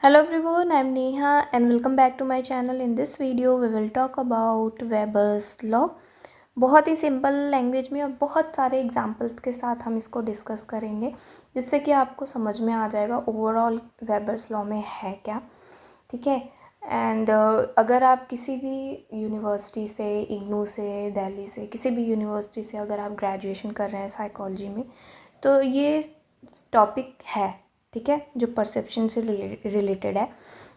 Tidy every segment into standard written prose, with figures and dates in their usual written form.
Hello everyone, I am Neha and welcome back to my channel. In this video we will talk about Weber's law. बहुत ही simple language में और बहुत सारे examples के साथ हम इसको डिस्कस करेंगे जिससे कि आपको समझ में आ जाएगा ओवरऑल वेबर्स लॉ में है क्या। ठीक है। एंड अगर आप किसी भी यूनिवर्सिटी से, इग्नू से, दिल्ली से, किसी भी यूनिवर्सिटी से अगर आप ग्रेजुएशन कर रहे हैं साइकोलॉजी में, तो ये टॉपिक है। ठीक है, जो परसेप्शन से रिलेटेड है।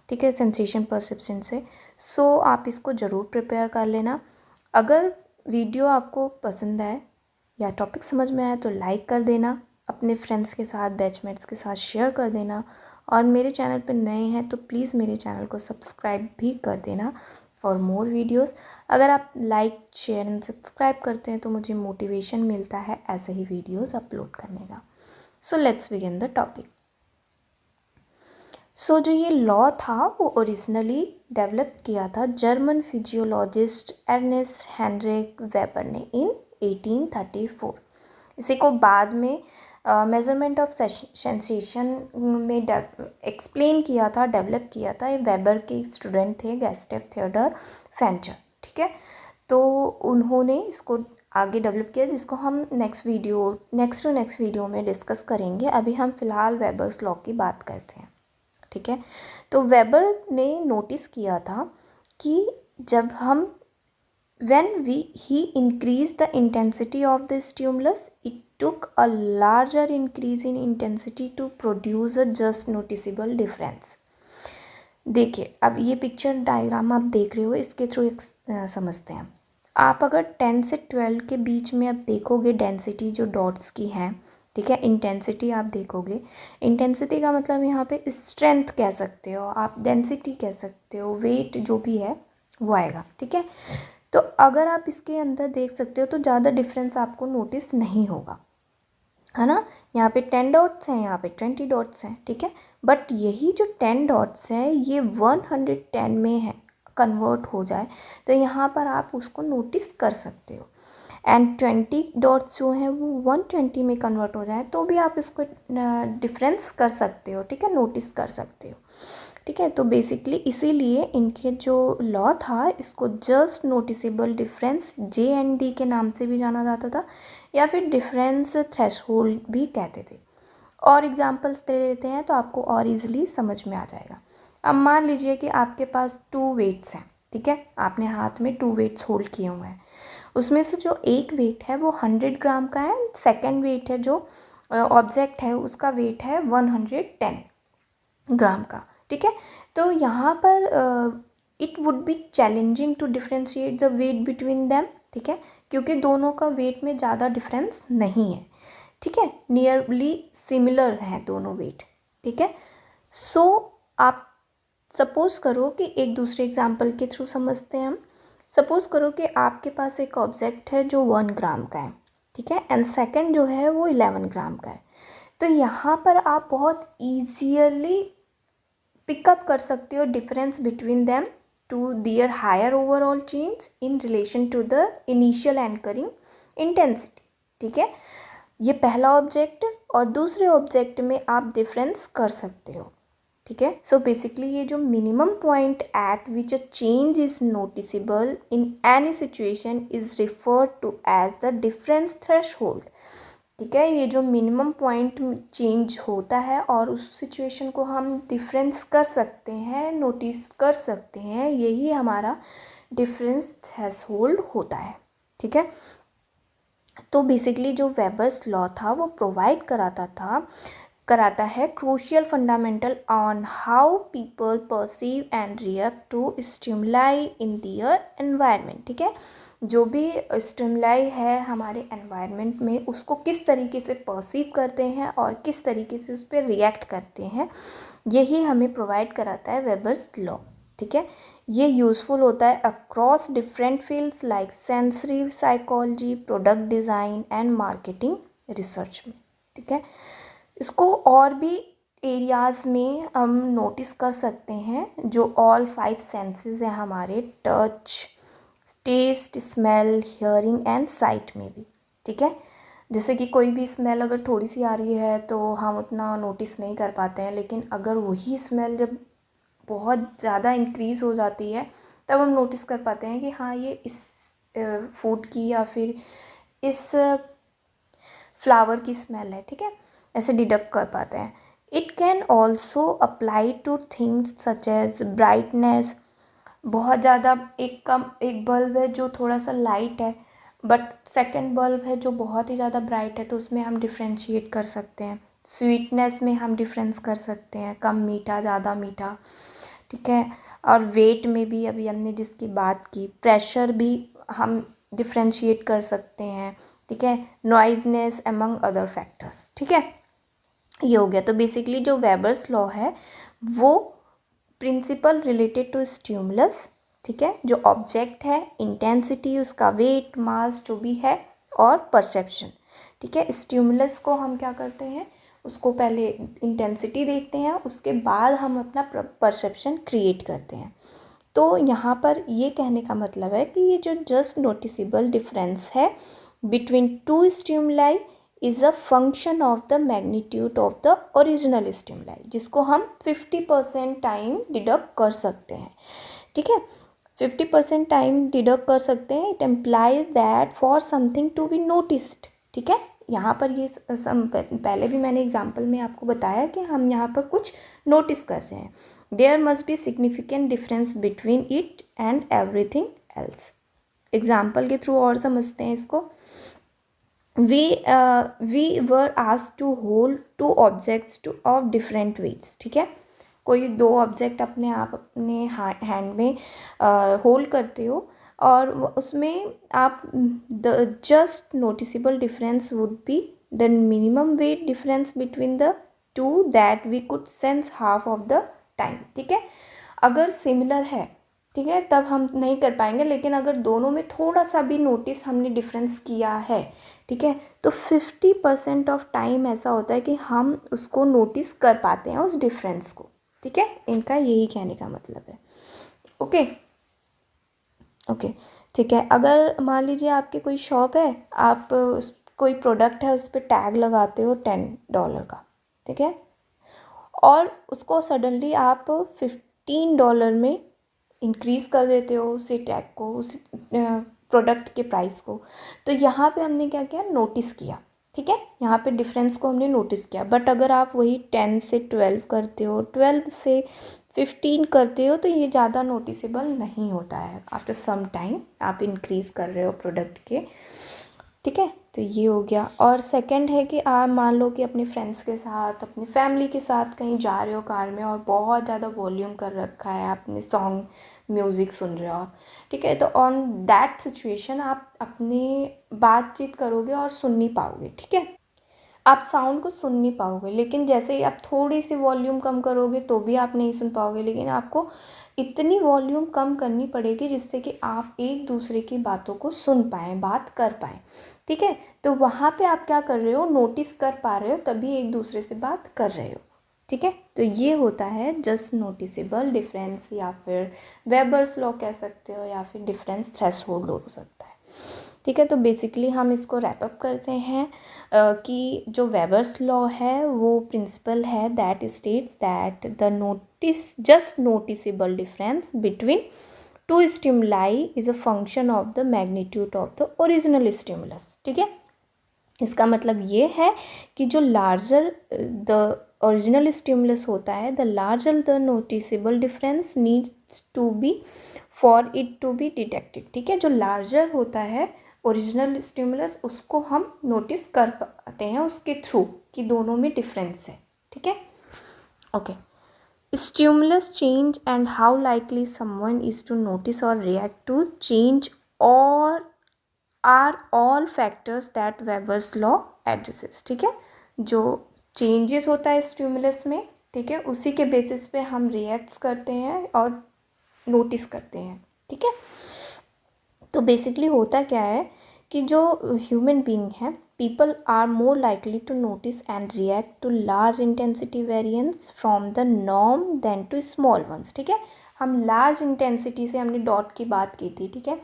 ठीक है, सेंसेशन परसेप्शन से। सो आप इसको ज़रूर प्रिपेयर कर लेना। अगर वीडियो आपको पसंद आए या टॉपिक समझ में आए तो लाइक कर देना, अपने फ्रेंड्स के साथ, बैचमेट्स के साथ शेयर कर देना, और मेरे चैनल पर नए हैं तो प्लीज़ मेरे चैनल को सब्सक्राइब भी कर देना फॉर मोर वीडियोस। अगर आप लाइक, शेयर एंड सब्सक्राइब करते हैं तो मुझे मोटिवेशन मिलता है ऐसे ही वीडियोस अपलोड करने का। So let's begin the topic. So जो ये लॉ था वो ओरिजिनली डेवलप किया था German physiologist Ernst Heinrich Weber ने इन 1834। इसी को बाद में मेजरमेंट ऑफ सेंसेशन में एक्सप्लेन किया था, डेवलप किया था। ये वेबर के स्टूडेंट थे, गैस्टेव थियोडर फेंचर। ठीक है, तो उन्होंने इसको आगे डेवलप किया, जिसको हम नेक्स्ट वीडियो में डिस्कस करेंगे। अभी हम फ़िलहाल वेबर्स लॉ की बात करते हैं। ठीक है, तो वेबर ने नोटिस किया था कि जब हम he increased the intensity of the stimulus, it took a larger increase in intensity to produce a just noticeable difference. देखिए, अब ये पिक्चर डायग्राम आप देख रहे हो, इसके थ्रू समझते हैं। आप अगर 10 से 12 के बीच में आप देखोगे डेंसिटी जो डॉट्स की है, ठीक है, इंटेंसिटी आप देखोगे। इंटेंसिटी का मतलब यहाँ पे स्ट्रेंथ कह सकते हो आप, डेंसिटी कह सकते हो, वेट जो भी है वो आएगा। ठीक है, तो अगर आप इसके अंदर देख सकते हो तो ज़्यादा डिफरेंस आपको नोटिस नहीं होगा, है ना। यहाँ पे 10 डॉट्स हैं, यहाँ पे 20 डॉट्स हैं। ठीक है, बट यही जो 10 डॉट्स हैं ये 110 में है कन्वर्ट हो जाए तो यहाँ पर आप उसको नोटिस कर सकते हो। एंड 20 डॉट्स जो हैं वो 120 में कन्वर्ट हो जाए तो भी आप इसको डिफरेंस कर सकते हो। ठीक है, नोटिस कर सकते हो। ठीक है, तो बेसिकली इसीलिए इनके जो लॉ था इसको जस्ट नोटिसेबल डिफरेंस JND के नाम से भी जाना जाता था, या फिर डिफरेंस थ्रेशोल्ड भी कहते थे। और एग्जांपल्स दे लेते हैं तो आपको और इजीली समझ में आ जाएगा। अब मान लीजिए कि आपके पास 2 वेट्स हैं। ठीक है, आपने हाथ में 2 वेट्स होल्ड किए हुए हैं। उसमें से जो एक वेट है वो 100 ग्राम का है, सेकेंड वेट है जो ऑब्जेक्ट है उसका वेट है 110 ग्राम का। ठीक है, तो यहाँ पर it would be challenging to differentiate the weight between them. ठीक है, क्योंकि दोनों का वेट में ज़्यादा डिफरेंस नहीं है। ठीक है, नियरली सिमिलर है दोनों वेट। ठीक है, सो आप सपोज़ करो कि एक दूसरे एग्जाम्पल के थ्रू समझते हैं हम। सपोज़ करो कि आपके पास एक ऑब्जेक्ट है जो 1 ग्राम का है। ठीक है, एंड सेकंड जो है वो 11 ग्राम का है। तो यहाँ पर आप बहुत ईजियरली पिकअप कर सकते हो difference between them to their higher overall change in relation to the initial anchoring intensity. ठीक है, ये पहला ऑब्जेक्ट और दूसरे ऑब्जेक्ट में आप डिफरेंस कर सकते हो। ठीक है, सो बेसिकली ये जो minimum point at which a change is noticeable in any situation is referred to as the difference threshold. ठीक है, ये जो मिनिमम पॉइंट चेंज होता है और उस सिचुएशन को हम डिफरेंस कर सकते हैं, नोटिस कर सकते हैं, यही हमारा डिफरेंस थ्रेशहोल्ड होता है। ठीक है, तो बेसिकली जो वेबर्स लॉ था वो प्रोवाइड कराता है crucial fundamental on how people perceive and react to stimuli in their environment. ठीक है, जो भी स्टिमुलाई है हमारे एनवायरनमेंट में उसको किस तरीके से परसीव करते हैं और किस तरीके से उस पर रिएक्ट करते हैं, यही हमें प्रोवाइड कराता है वेबर्स लॉ। ठीक है, ये यूज़फुल होता है across different fields like sensory psychology, product design and marketing research में। ठीक है, इसको और भी एरियाज़ में हम नोटिस कर सकते हैं, जो ऑल 5 सेंसेस हैं हमारे, touch, taste, smell, hearing and sight में भी। ठीक है, जैसे कि कोई भी स्मेल अगर थोड़ी सी आ रही है तो हम उतना नोटिस नहीं कर पाते हैं, लेकिन अगर वही स्मेल जब बहुत ज़्यादा इंक्रीज़ हो जाती है, तब हम नोटिस कर पाते हैं कि हाँ ये इस फूड की या फिर इस फ्लावर की स्मेल है, ठीक है, ऐसे डिडक्ट कर पाते हैं। It can also apply to things such as brightness. बहुत ज़्यादा एक बल्ब है जो थोड़ा सा लाइट है, बट सेकंड बल्ब है जो बहुत ही ज़्यादा ब्राइट है, तो उसमें हम डिफ्रेंशिएट कर सकते हैं। स्वीटनेस में हम डिफरेंस कर सकते हैं, कम मीठा ज़्यादा मीठा, ठीक है। और वेट में भी अभी हमने जिसकी बात की, प्रेशर भी हम डिफ्रेंशिएट कर सकते हैं, ठीक है। नॉइजनेस अमंग अदर फैक्टर्स, ठीक है। ये हो गया। तो बेसिकली जो वेबर्स लॉ है वो प्रिंसिपल रिलेटेड टू स्टिमुलस, ठीक है, जो ऑब्जेक्ट है, इंटेंसिटी, उसका वेट, मास जो भी है, और परसेप्शन, ठीक है। स्टिमुलस को हम क्या करते हैं, उसको पहले इंटेंसिटी देखते हैं, उसके बाद हम अपना परसेप्शन क्रिएट करते हैं। तो यहाँ पर ये कहने का मतलब है कि ये जो जस्ट नोटिसेबल डिफरेंस है between two stimuli is a function of the magnitude of the original stimuli, जिसको हम 50% टाइम डिडक्ट कर सकते हैं, ठीक है। 50% टाइम डिडक्ट कर सकते हैं। It implies that for something to be noticed, ठीक है। यहाँ पर ये पहले भी मैंने एग्जाम्पल में आपको बताया कि हम यहाँ पर कुछ नोटिस कर रहे हैं। There must be significant difference between it and everything else. Example के थ्रू और समझते हैं इसको। we were asked to hold two objects of different weights, ठीक है। कोई दो ऑब्जेक्ट अपने आप अपने हैंड में होल्ड करते हो, और उसमें आप the just noticeable difference would be the minimum weight difference between the two that we could sense half of the time, ठीक है। अगर सिमिलर है, ठीक है, तब हम नहीं कर पाएंगे, लेकिन अगर दोनों में थोड़ा सा भी नोटिस हमने डिफरेंस किया है, ठीक है, तो 50% ऑफ टाइम ऐसा होता है कि हम उसको नोटिस कर पाते हैं उस डिफरेंस को, ठीक है। इनका यही कहने का मतलब है। ओके ओके, ठीक है। अगर मान लीजिए आपकी कोई शॉप है, आप कोई प्रोडक्ट है उस पर टैग लगाते हो $10 का, ठीक है, और उसको सडनली आप $15 में इंक्रीज़ कर देते हो उसी टैग को, उस प्रोडक्ट के प्राइस को। तो यहाँ पे हमने क्या किया, नोटिस किया, ठीक है, यहाँ पे डिफरेंस को हमने नोटिस किया। बट अगर आप वही 10 से 12 करते हो, 12 से 15 करते हो, तो ये ज़्यादा नोटिसेबल नहीं होता है। आफ्टर सम टाइम आप इंक्रीज़ कर रहे हो प्रोडक्ट के, ठीक है। तो ये हो गया। और सेकंड है कि आप मान लो कि अपने फ्रेंड्स के साथ, अपनी फैमिली के साथ कहीं जा रहे हो कार में, और बहुत ज़्यादा वॉल्यूम कर रखा है, आपने सॉन्ग म्यूज़िक सुन रहे हो आप, ठीक है। तो ऑन दैट सिचुएशन आप अपनी बातचीत करोगे और सुन नहीं पाओगे, ठीक है, आप साउंड को सुन नहीं पाओगे। लेकिन जैसे ही आप थोड़ी सी वॉल्यूम कम करोगे तो भी आप नहीं सुन पाओगे, लेकिन आपको इतनी वॉल्यूम कम करनी पड़ेगी जिससे कि आप एक दूसरे की बातों को सुन पाएँ, बात कर पाएँ, ठीक है। तो वहाँ पे आप क्या कर रहे हो, नोटिस कर पा रहे हो, तभी एक दूसरे से बात कर रहे हो, ठीक है। तो ये होता है जस्ट नोटिसेबल डिफरेंस, या फिर वेबर्स लॉ कह सकते हो, या फिर डिफरेंस थ्रेशोल्ड हो सकता है, ठीक है। तो बेसिकली हम इसको रैप अप करते हैं कि जो वेबर्स लॉ है वो प्रिंसिपल है that states that the just noticeable difference between two stimuli is a function of the magnitude of the original stimulus, ठीक है। इसका मतलब ये है कि जो लार्जर द ओरिजिनल स्टिमुलस होता है, the larger the noticeable difference needs to be for it to be detected, ठीक है। जो लार्जर होता है ओरिजिनल स्टिमुलस, उसको हम नोटिस कर पाते हैं उसके थ्रू कि दोनों में डिफरेंस है, ठीक है। Okay, stimulus change and how likely someone is to notice और रिएक्ट टू चेंज और are all factors that Weber's law addresses, ठीक है। जो चेंजेस होता है स्टिमुलस में, ठीक है, उसी के बेसिस पे हम रिएक्ट्स करते हैं और नोटिस करते हैं, ठीक है। तो बेसिकली होता क्या है कि जो ह्यूमन बीइंग है, people are more likely to notice and react to large intensity variance from the norm than to small ones, ठीक है। हम लार्ज इंटेंसिटी से, हमने डॉट की बात की थी, ठीक है,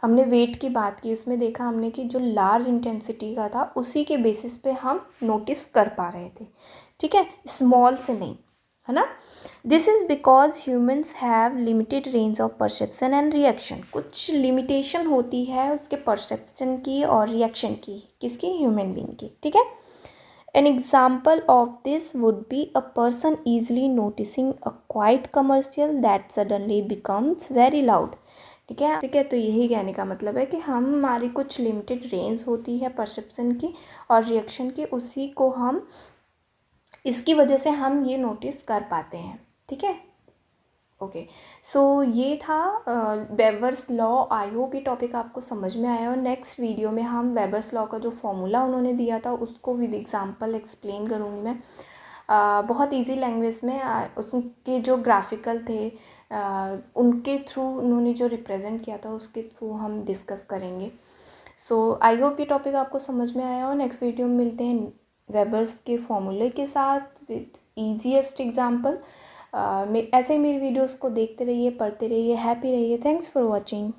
हमने वेट की बात की, उसमें देखा हमने कि जो लार्ज इंटेंसिटी का था उसी के बेसिस पे हम नोटिस कर पा रहे थे, ठीक है, स्मॉल से नहीं। है ना। This is because humans have limited range of perception and reaction. कुछ लिमिटेशन होती है उसके परसेप्शन की और रिएक्शन की, किसकी, ह्यूमन बीइंग की, ठीक है। An example of this would be a person easily noticing a quiet commercial that suddenly becomes very loud। ठीक है, तो यही कहने का मतलब है कि हमारी कुछ लिमिटेड रेंज होती है परसेप्शन की और रिएक्शन की, उसी को हम, इसकी वजह से हम ये नोटिस कर पाते हैं, ठीक है। ओके, सो ये था वेबर्स लॉ। आई होप ये टॉपिक आपको समझ में आया। और नेक्स्ट वीडियो में हम वेबर्स लॉ का जो फॉर्मूला उन्होंने दिया था उसको विद एग्जांपल एक्सप्लेन करूँगी मैं, बहुत इजी लैंग्वेज में। उसके जो ग्राफिकल थे उनके थ्रू उन्होंने जो रिप्रेजेंट किया था उसके थ्रू हम डिस्कस करेंगे। सो आई होप ये टॉपिक आपको समझ में आया। और नेक्स्ट वीडियो में मिलते हैं वेबर्स के फॉर्मूले के साथ विद ईजीएस्ट एग्जाम्पल। ऐसे ही मेरी वीडियोस को देखते रहिए, पढ़ते रहिए, हैप्पी रहिए। Thanks for watching.